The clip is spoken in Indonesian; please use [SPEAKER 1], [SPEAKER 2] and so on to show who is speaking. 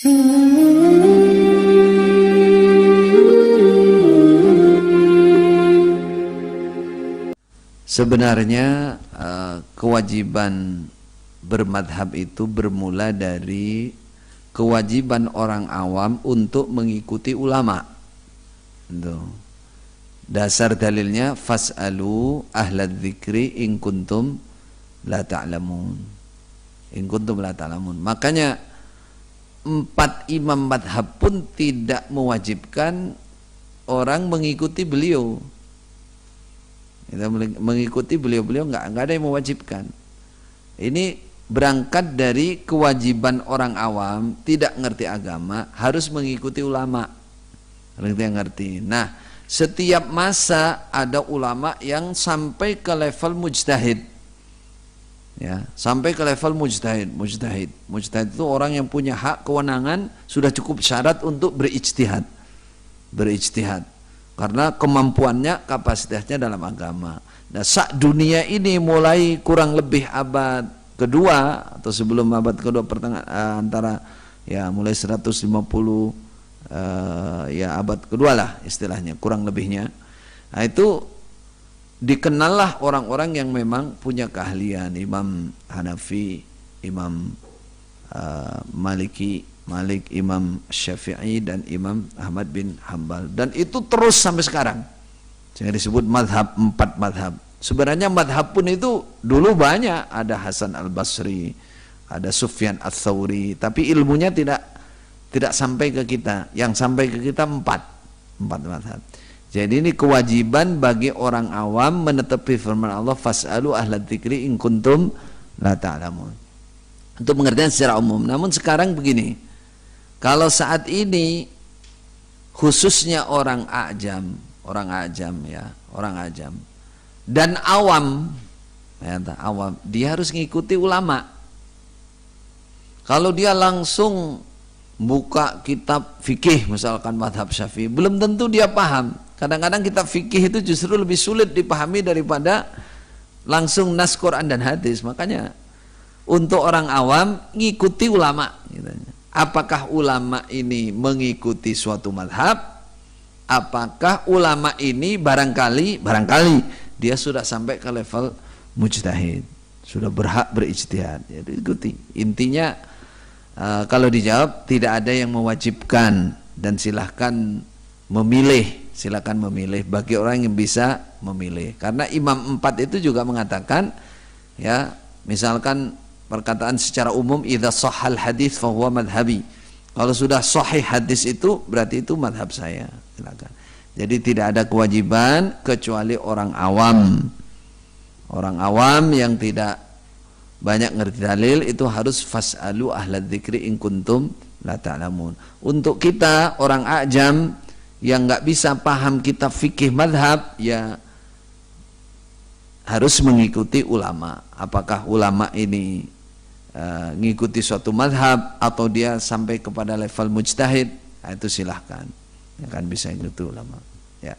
[SPEAKER 1] Sebenarnya kewajiban bermadhab itu bermula dari kewajiban orang awam untuk mengikuti ulama. Dasar dalilnya fas'alu ahlad dzikri in kuntum la ta'lamun. In kuntum la ta'lamun. Makanya 4 imam madhab pun tidak mewajibkan orang mengikuti beliau. Kita mengikuti beliau-beliau nggak ada yang mewajibkan. Ini berangkat dari kewajiban orang awam tidak ngerti agama harus mengikuti ulama. Ngerti. Nah, setiap masa ada ulama yang sampai ke level mujtahid. Ya, sampai ke level mujtahid. Mujtahid itu orang yang punya hak kewenangan, sudah cukup syarat untuk berijtihad. Karena kemampuannya, kapasitasnya dalam agama. Nah, saat dunia ini mulai kurang lebih abad kedua atau sebelum abad kedua pertengahan antara ya mulai 150 ya abad kedua lah istilahnya kurang lebihnya. Nah, itu dikenallah orang-orang yang memang punya keahlian, Imam Hanafi, Imam Malik, Imam Syafi'i dan Imam Ahmad bin Hambal, dan itu terus sampai sekarang. Yang disebut madhab, 4 madhab. Sebenarnya madhab pun itu dulu banyak, ada Hasan al-Basri, ada Sufyan ats-Tsauri, tapi ilmunya tidak sampai ke kita. Yang sampai ke kita 4 madhab. Jadi ini kewajiban bagi orang awam menetapi firman Allah fas'alu ahlad dzikri in kuntum la ta'lamun. Untuk pengertian secara umum. Namun sekarang begini, kalau saat ini khususnya orang ajam dan awam, dia harus ngikuti ulama. Kalau dia langsung buka kitab fikih misalkan madhab Syafi'i, belum tentu dia paham. Kadang-kadang kitab fikih itu justru lebih sulit dipahami daripada langsung nas Quran dan hadis. Makanya untuk orang awam ngikuti ulama. Apakah ulama ini mengikuti suatu madhab? Apakah ulama ini barangkali dia sudah sampai ke level mujtahid, sudah berhak berijtihad, jadi ikuti. Intinya kalau dijawab tidak ada yang mewajibkan, dan silakan memilih bagi orang yang bisa memilih. Karena Imam 4 itu juga mengatakan, ya misalkan perkataan secara umum, idza shahhal hadis fa huwa madhhabi. Kalau sudah sahih hadis itu berarti itu madhab saya. Silakan. Jadi tidak ada kewajiban kecuali orang awam. Orang awam yang tidak banyak ngerti dalil itu harus fas'alu ahlad dzikri in kuntum la ta'lamun. Untuk kita orang ajam yang nggak bisa paham kitab fikih madhab, ya harus mengikuti ulama. Apakah ulama ini ngikuti suatu madhab atau dia sampai kepada level mujtahid, itu silahkan, ya kan, bisa ngikuti ulama, ya.